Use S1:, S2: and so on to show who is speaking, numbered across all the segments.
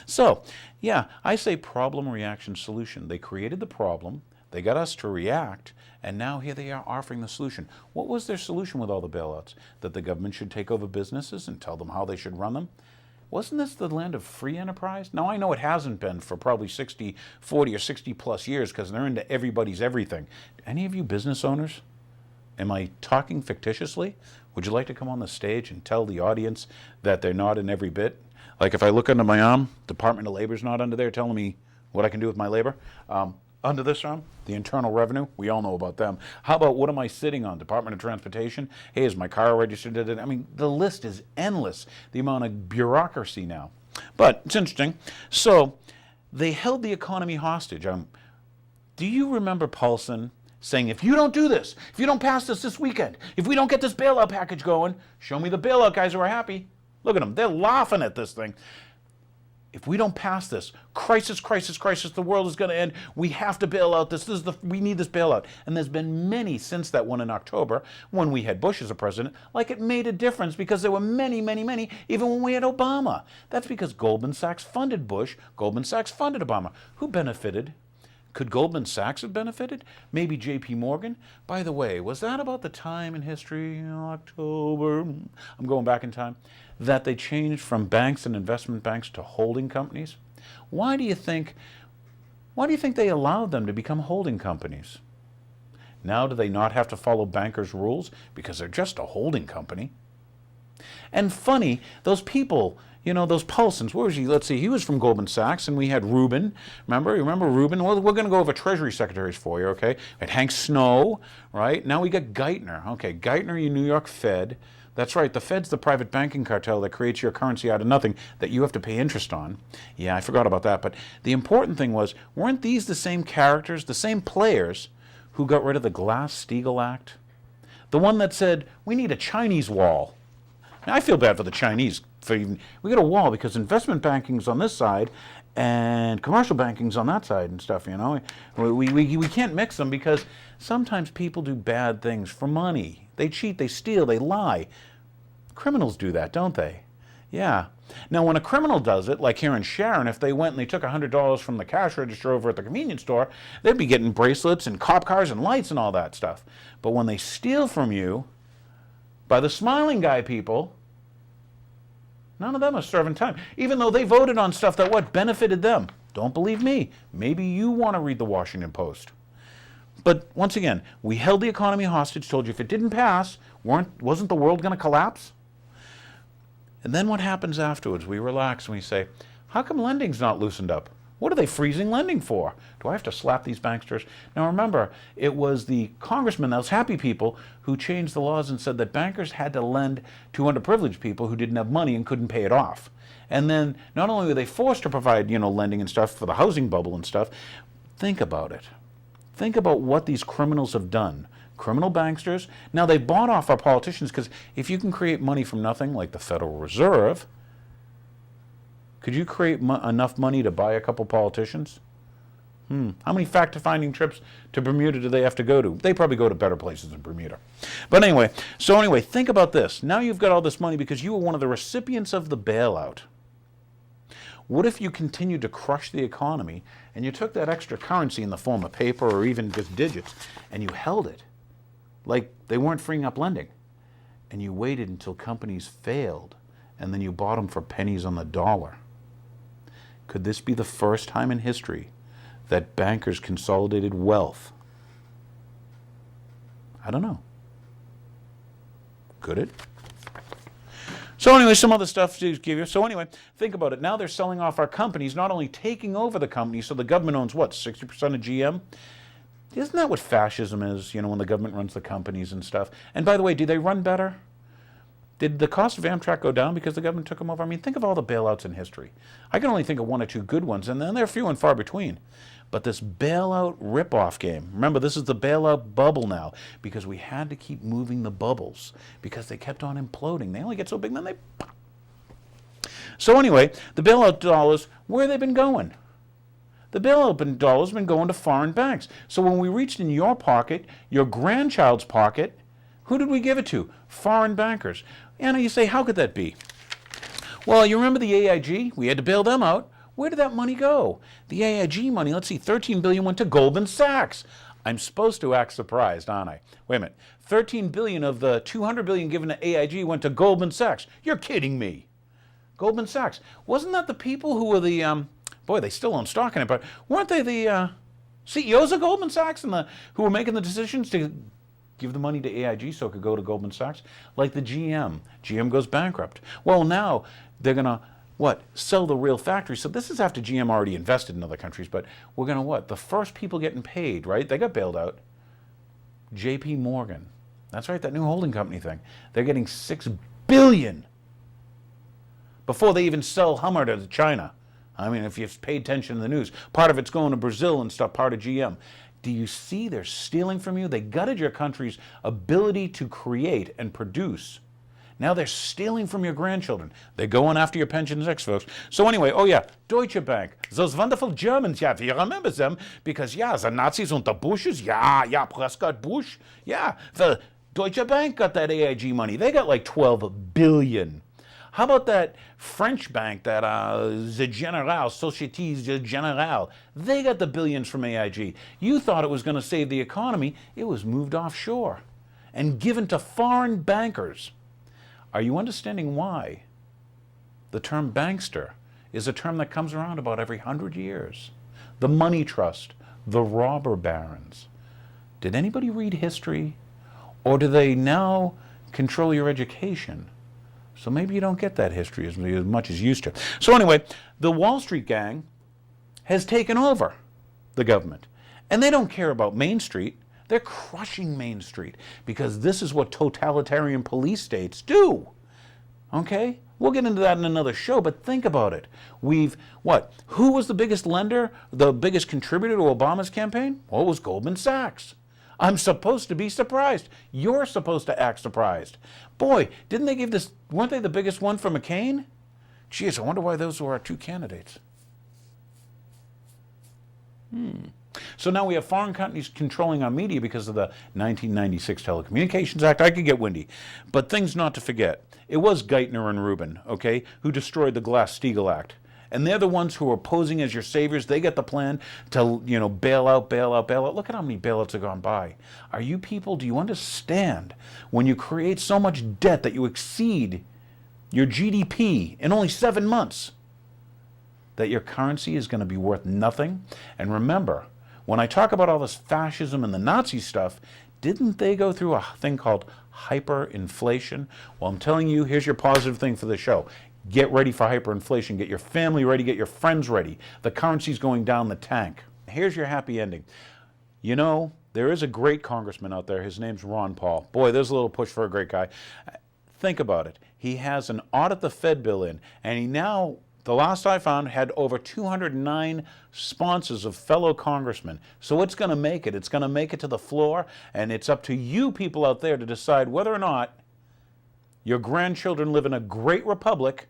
S1: So, yeah, I say problem, reaction, solution. They created the problem, they got us to react, and now here they are offering the solution. What was their solution with all the bailouts? That the government should take over businesses and tell them how they should run them? Wasn't this the land of free enterprise? Now, I know it hasn't been for probably 60, 40, or 60 plus years because they're into everybody's everything. Any of you business owners? Am I talking fictitiously? Would you like to come on the stage and tell the audience that they're not in every bit? Like if I look under my arm, Department of Labor's not under there telling me what I can do with my labor. Under this arm, the Internal Revenue, we all know about them. How about what am I sitting on? Department of Transportation? Hey, is my car registered? I mean, the list is endless, the amount of bureaucracy now. But it's interesting. So they held the economy hostage. Do you remember Paulson saying, if you don't do this, if you don't pass this weekend, if we don't get this bailout package going, show me the bailout guys who are happy. Look at them. They're laughing at this thing. If we don't pass this, crisis, the world is going to end. We have to bail out this. We need this bailout. And there's been many since that one in October when we had Bush as a president, like it made a difference because there were many, even when we had Obama. That's because Goldman Sachs funded Bush. Goldman Sachs funded Obama. Who benefited? Could Goldman Sachs have benefited? Maybe J.P. Morgan? By the way, was that about the time in history, October, I'm going back in time, that they changed from banks and investment banks to holding companies? Why do you think they allowed them to become holding companies? Now do they not have to follow bankers' rules because they're just a holding company? And funny, those people, those Paulsons, where was he? Let's see, he was from Goldman Sachs, and we had Rubin. Remember Rubin? Well, we're going to go over Treasury secretaries for you, okay? We had Hank Snow, right? Now we got Geithner. Okay, Geithner, you New York Fed. That's right, the Fed's the private banking cartel that creates your currency out of nothing that you have to pay interest on. Yeah, I forgot about that. But the important thing was, weren't these the same characters, the same players who got rid of the Glass-Steagall Act? The one that said, we need a Chinese wall. Now, I feel bad for the Chinese. We got a wall because investment banking's on this side and commercial banking's on that side and stuff, We can't mix them because sometimes people do bad things for money. They cheat, they steal, they lie. Criminals do that, don't they? Yeah. Now, when a criminal does it, like here in Sharon, if they went and they took $100 from the cash register over at the convenience store, they'd be getting bracelets and cop cars and lights and all that stuff. But when they steal from you, by the smiling guy people, none of them are serving time, even though they voted on stuff that benefited them. Don't believe me. Maybe you want to read the Washington Post. But once again, we held the economy hostage, told you if it didn't pass, wasn't the world going to collapse? And then what happens afterwards? We relax and we say, how come lending's not loosened up? What are they freezing lending for? Do I have to slap these banksters? Now remember, it was the congressmen, those happy people, who changed the laws and said that bankers had to lend to underprivileged people who didn't have money and couldn't pay it off. And then not only were they forced to provide, lending and stuff for the housing bubble and stuff, think about it. Think about what these criminals have done. Criminal banksters. Now they bought off our politicians because if you can create money from nothing, like the Federal Reserve, could you create enough money to buy a couple politicians? How many fact-finding trips to Bermuda do they have to go to? They probably go to better places than Bermuda. But anyway, think about this. Now you've got all this money because you were one of the recipients of the bailout. What if you continued to crush the economy and you took that extra currency in the form of paper or even just digits and you held it like they weren't freeing up lending and you waited until companies failed and then you bought them for pennies on the dollar? Could this be the first time in history that bankers consolidated wealth? I don't know. Could it? So anyway, some other stuff to give you. So anyway, think about it. Now they're selling off our companies, not only taking over the companies, so the government owns what, 60% of GM? Isn't that what fascism is, when the government runs the companies and stuff? And by the way, do they run better? Did the cost of Amtrak go down because the government took them over? I mean, think of all the bailouts in history. I can only think of one or two good ones, and then they're few and far between. But this bailout rip-off game, remember, this is the bailout bubble now, because we had to keep moving the bubbles, because they kept on imploding. They only get so big, then they pop. So anyway, the bailout dollars, where have they been going? The bailout dollars have been going to foreign banks. So when we reached in your pocket, your grandchild's pocket, who did we give it to? Foreign bankers. And you say, how could that be? Well, you remember the AIG? We had to bail them out. Where did that money go? The AIG money, let's see, 13 billion went to Goldman Sachs. I'm supposed to act surprised, aren't I? Wait a minute. 13 billion of the 200 billion given to AIG went to Goldman Sachs. You're kidding me. Goldman Sachs. Wasn't that the people who were the, boy, they still own stock in it, but weren't they the CEOs of Goldman Sachs and who were making the decisions to give the money to AIG so it could go to Goldman Sachs? Like the GM. GM goes bankrupt. Well, now they're going to, what, sell the real factory. So this is after GM already invested in other countries, but we're going to what? The first people getting paid, right? They got bailed out. JP Morgan. That's right, that new holding company thing. They're getting $6 billion before they even sell Hummer to China. I mean, if you've paid attention to the news, part of it's going to Brazil and stuff, part of GM. Do you see they're stealing from you? They gutted your country's ability to create and produce. Now they're stealing from your grandchildren. They're going after your pensions ex, folks. So anyway, oh yeah, Deutsche Bank. Those wonderful Germans, yeah, you remember them because, yeah, the Nazis und the Bushes, yeah, Prescott Bush, yeah, the Deutsche Bank got that AIG money. They got like 12 billion. How about that French bank, that the General, Société Générale? They got the billions from AIG. You thought it was going to save the economy. It was moved offshore and given to foreign bankers. Are you understanding why the term bankster is a term that comes around about every 100 years? The money trust, the robber barons. Did anybody read history? Or do they now control your education? So maybe you don't get that history as much as you used to. So anyway, the Wall Street gang has taken over the government. And they don't care about Main Street. They're crushing Main Street because this is what totalitarian police states do. Okay? We'll get into that in another show, but think about it. Who was the biggest lender, the biggest contributor to Obama's campaign? Well, it was Goldman Sachs. I'm supposed to be surprised. You're supposed to act surprised. Boy, didn't they give this, weren't they the biggest one for McCain? Geez, I wonder why those were our two candidates. So now we have foreign companies controlling our media because of the 1996 Telecommunications Act. I could get windy. But things not to forget. It was Geithner and Rubin, okay, who destroyed the Glass-Steagall Act. And they're the ones who are posing as your saviors. They get the plan to, bail out. Look at how many bailouts have gone by. Are you people, do you understand when you create so much debt that you exceed your GDP in only 7 months, that your currency is going to be worth nothing? And remember, when I talk about all this fascism and the Nazi stuff, didn't they go through a thing called hyperinflation? Well, I'm telling you, here's your positive thing for the show. Get ready for hyperinflation. Get your family ready. Get your friends ready. The currency's going down the tank. Here's your happy ending. There is a great congressman out there. His name's Ron Paul. Boy, there's a little push for a great guy. Think about it. He has an audit the Fed bill in, and he now, the last I found, had over 209 sponsors of fellow congressmen. So it's going to make it. It's going to make it to the floor, and it's up to you people out there to decide whether or not your grandchildren live in a great republic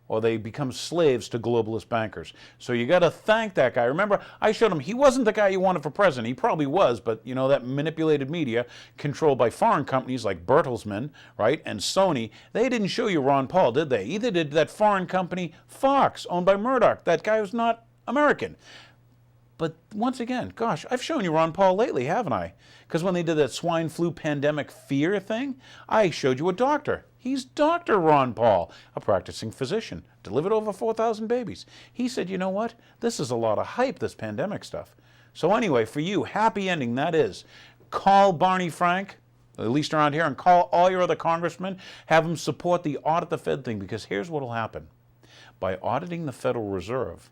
S1: or they become slaves to globalist bankers. So you got to thank that guy. Remember, I showed him, he wasn't the guy you wanted for president. He probably was, but that manipulated media controlled by foreign companies like Bertelsmann, right, and Sony, they didn't show you Ron Paul, did they? Either did that foreign company Fox, owned by Murdoch. That guy was not American. But once again, gosh, I've shown you Ron Paul lately, haven't I? Because when they did that swine flu pandemic fear thing, I showed you a doctor. He's Dr. Ron Paul, a practicing physician, delivered over 4,000 babies. He said, you know what? This is a lot of hype, this pandemic stuff. So anyway, for you, happy ending, that is. Call Barney Frank, at least around here, and call all your other congressmen. Have them support the audit the Fed thing, because here's what will happen. By auditing the Federal Reserve,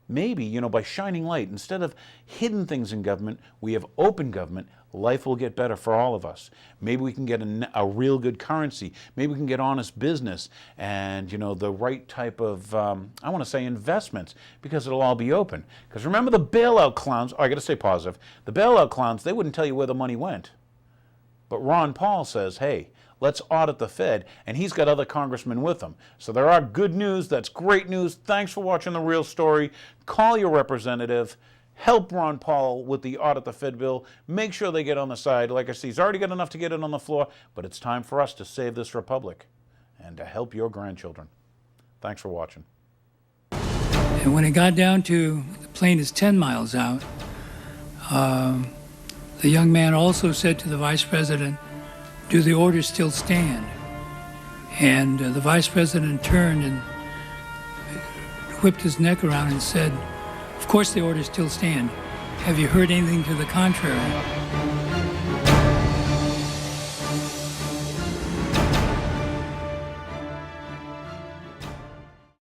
S1: maybe, by shining light, instead of hidden things in government, we have open government. Life will get better for all of us. Maybe we can get a real good currency. Maybe we can get honest business and, the right type of, I want to say investments, because it'll all be open. Because remember the bailout clowns, I got to stay positive, the bailout clowns, they wouldn't tell you where the money went. But Ron Paul says, hey, let's audit the Fed, and he's got other congressmen with him. So there are good news. That's great news. Thanks for watching The Real Story. Call your representative. Help Ron Paul with the audit the Fed bill. Make sure they get on the side. Like I said, he's already got enough to get it on the floor, but it's time for us to save this republic and to help your grandchildren. Thanks for watching.
S2: And when it got down to the plane is 10 miles out, the young man also said to the vice president, "Do the orders still stand?" And the vice president turned and whipped his neck around and said, "Of course the orders still stand. Have you heard anything to the contrary?"